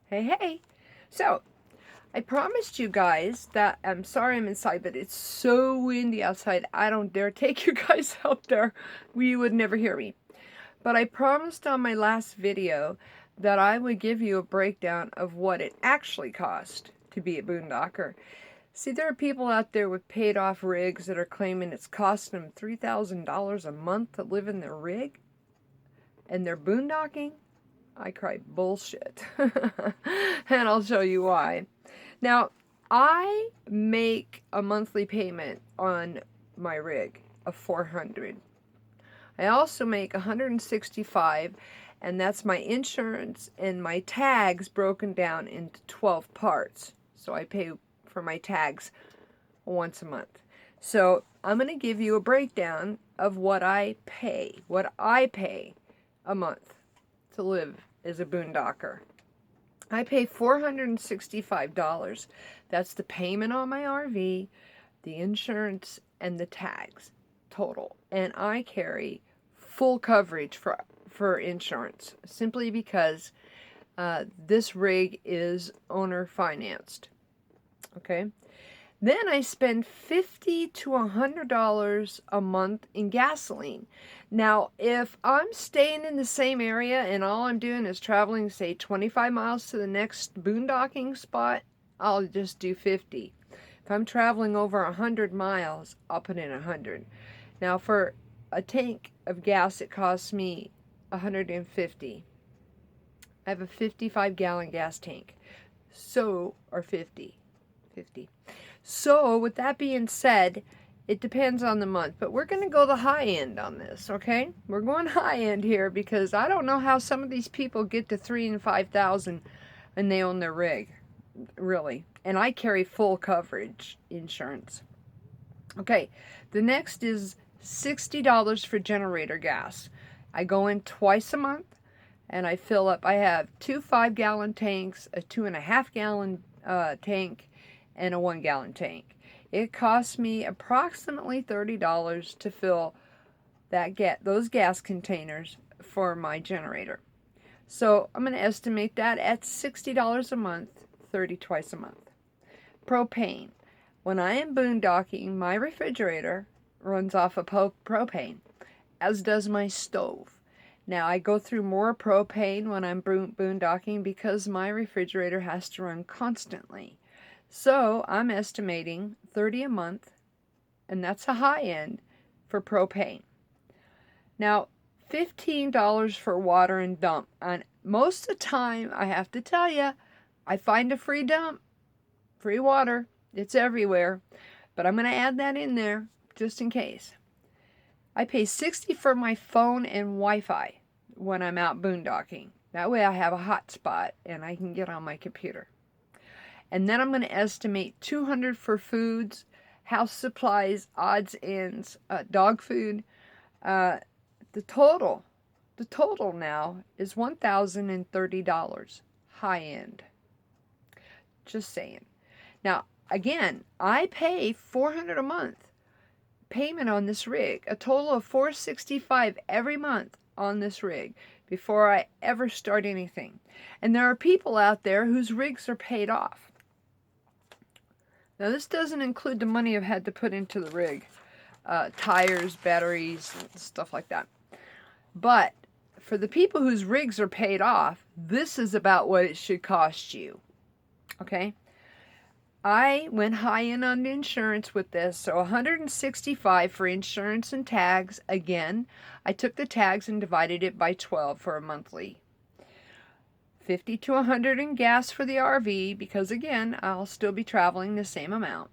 Hey, hey. So, I promised you guys that I'm sorry I'm inside, but it's so windy outside. I don't dare take you guys out there. You would never hear me. But I promised on my last video that I would give you a breakdown of what it actually cost to be a boondocker. See, there are people out there with paid off rigs that are claiming it's costing them $3,000 a month to live in their rig, and they're boondocking. I cry bullshit. And I'll show you why. Now, I make a monthly payment on my rig of $400. I also make $165, and that's my insurance and my tags broken down into 12 parts. So I pay for my tags once a month. So I'm going to give you a breakdown of what I pay a month to live as a boondocker. I pay $465. That's the payment on my RV, the insurance, and the tags total. And I carry full coverage for insurance simply because this rig is owner financed. Okay. Then I spend $50 to $100 a month in gasoline. Now, if I'm staying in the same area and all I'm doing is traveling, say, 25 miles to the next boondocking spot, I'll just do 50. If I'm traveling over 100 miles, I'll put in 100. Now, for a tank of gas, it costs me 150. I have a 55-gallon gas tank. Or 50. So, with that being said, it depends on the month, but we're going to go the high end on this, okay? We're going high end here because I don't know how some of these people get to 3,000 and 5,000 and they own their rig, really. And I carry full coverage insurance. Okay, the next is $60 for generator gas. I go in twice a month and I fill up. I have two 5-gallon tanks, a 2.5-gallon tank, and a 1-gallon tank. It costs me approximately $30 to fill those gas containers for my generator. So I'm going to estimate that at $60 a month, 30 twice a month. Propane. When I am boondocking, my refrigerator runs off of propane, as does my stove. Now, I go through more propane when I'm boondocking because my refrigerator has to run constantly. So I'm estimating $30 a month, and that's a high end for propane. Now, $15 for water and dump. And most of the time, I have to tell you, I find a free dump, free water. It's everywhere. But I'm going to add that in there just in case. I pay $60 for my phone and Wi-Fi when I'm out boondocking. That way I have a hotspot and I can get on my computer. And then I'm going to estimate $200 for foods, house supplies, odds, ends, dog food. The total now is $1,030, high end. Just saying. Now, again, I pay $400 a month payment on this rig, a total of $465 every month on this rig before I ever start anything. And there are people out there whose rigs are paid off. Now, this doesn't include the money I've had to put into the rig, tires, batteries, stuff like that. But for the people whose rigs are paid off, this is about what it should cost you. Okay? I went high end on the insurance with this, so $165 for insurance and tags. Again, I took the tags and divided it by 12 for a monthly. $50 to $100 in gas for the RV because, again, I'll still be traveling the same amount.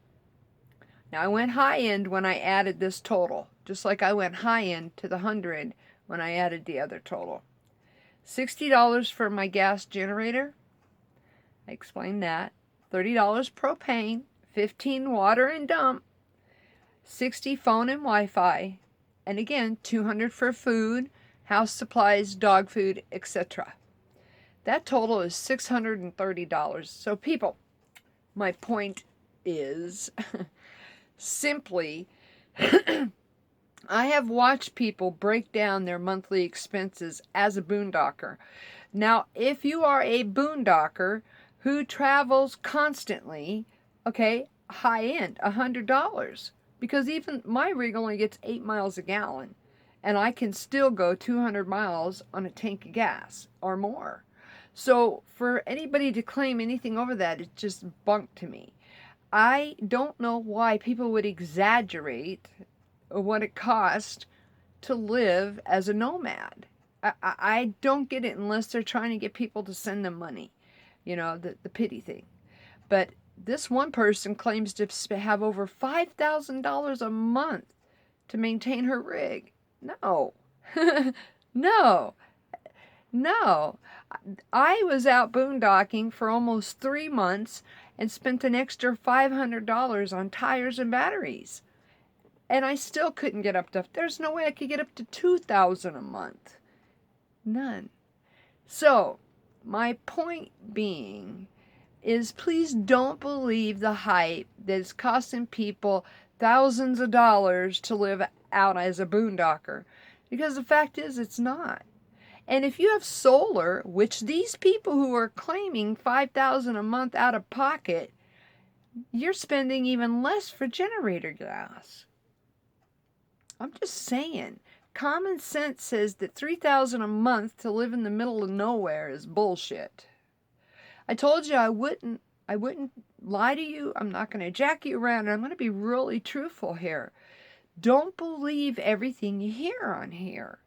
Now, I went high end when I added this total, just like I went high end to the 100 when I added the other total. $60 for my gas generator. I explained that. $30 propane, $15 water and dump, $60 phone and Wi-Fi, and again, $200 for food, house supplies, dog food, etc. That total is $630. So people, my point is simply I have watched people break down their monthly expenses as a boondocker. Now, if you are a boondocker who travels constantly, okay, high end, $100. Because even my rig only gets 8 miles a gallon. And I can still go 200 miles on a tank of gas or more. So for anybody to claim anything over that, it's just bunk to me. I don't know why people would exaggerate what it costs to live as a nomad. I don't get it unless they're trying to get people to send them money, the pity thing. But this one person claims to have over $5,000 a month to maintain her rig. No, no, no. I was out boondocking for almost 3 months and spent an extra $500 on tires and batteries. And I still couldn't get up to, there's no way I could get up to $2,000 a month. None. So, my point being is please don't believe the hype that is costing people thousands of dollars to live out as a boondocker. Because the fact is, it's not. And if you have solar, which these people who are claiming $5,000 a month out of pocket, you're spending even less for generator gas. I'm just saying. Common sense says that $3,000 a month to live in the middle of nowhere is bullshit. I told you I wouldn't lie to you. I'm not going to jack you around. I'm going to be really truthful here. Don't believe everything you hear on here.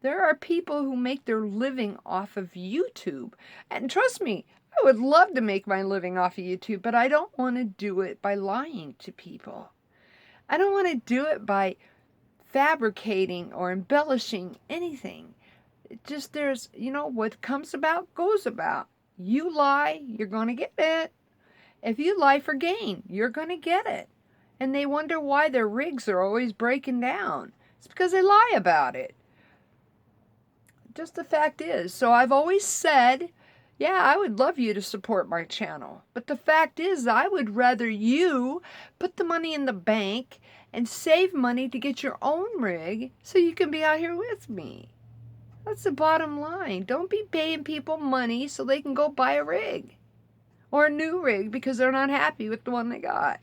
There are people who make their living off of YouTube. And trust me, I would love to make my living off of YouTube, but I don't want to do it by lying to people. I don't want to do it by fabricating or embellishing anything. It just what comes about goes about. You lie, you're going to get it. If you lie for gain, you're going to get it. And they wonder why their rigs are always breaking down. It's because they lie about it. Just the fact is. So I've always said, yeah, I would love you to support my channel. But the fact is, I would rather you put the money in the bank and save money to get your own rig so you can be out here with me. That's the bottom line. Don't be paying people money so they can go buy a rig or a new rig because they're not happy with the one they got.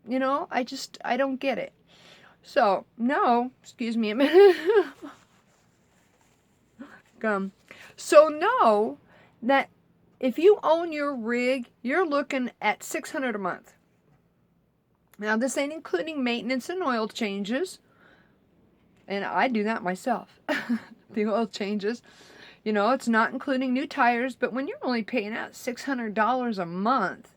I don't get it. So, no, excuse me a minute. So know that if you own your rig, you're looking at $600 a month. Now, this ain't including maintenance and oil changes. And I do that myself. The oil changes. It's not including new tires. But when you're only paying out $600 a month,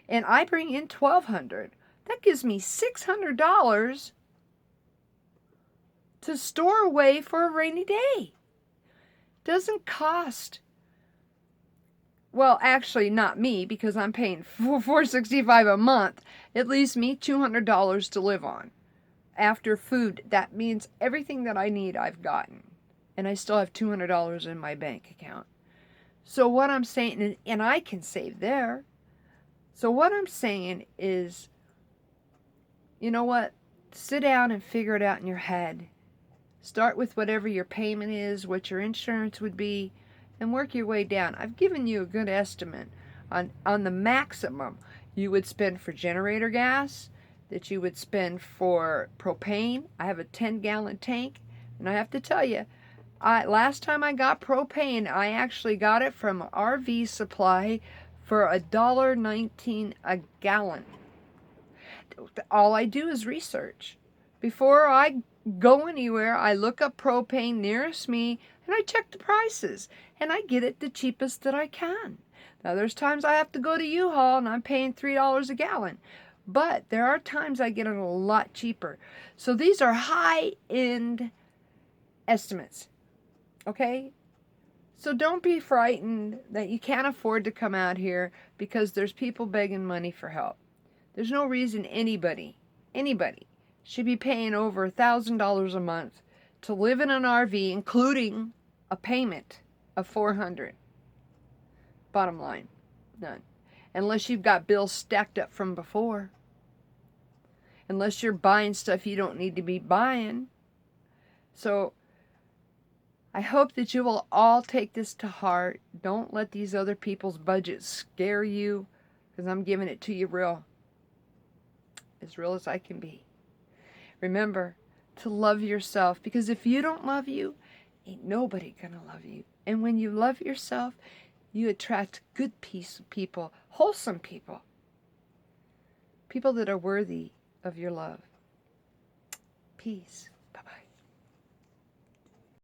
and I bring in $1,200, that gives me $600 to store away for a rainy day. Doesn't cost. Well, actually, not me, because I'm paying $465 a month. It leaves me $200 to live on. After food, that means everything that I need I've gotten. And I still have $200 in my bank account. So what I'm saying, and I can save there. So what I'm saying is, you know what? Sit down and figure it out in your head. Start with whatever your payment is, what your insurance would be, and work your way down. I've given you a good estimate on the maximum you would spend for generator gas, that you would spend for propane. I have a 10-gallon tank, and I have to tell you, last time I got propane, I actually got it from RV Supply for $1.19 a gallon. All I do is research. Before I go anywhere, I look up propane nearest me, and I check the prices, and I get it the cheapest that I can. Now, there's times I have to go to U-Haul, and I'm paying $3 a gallon. But there are times I get it a lot cheaper. So these are high-end estimates, okay? So don't be frightened that you can't afford to come out here because there's people begging money for help. There's no reason anybody should be paying over $1,000 a month to live in an RV, including a payment of $400. Bottom line, none. Unless you've got bills stacked up from before. Unless you're buying stuff you don't need to be buying. So I hope that you will all take this to heart. Don't let these other people's budgets scare you, because I'm giving it to you real as I can be. Remember to love yourself, because if you don't love you, ain't nobody gonna love you. And when you love yourself, you attract good people, wholesome people, people that are worthy of your love. Peace.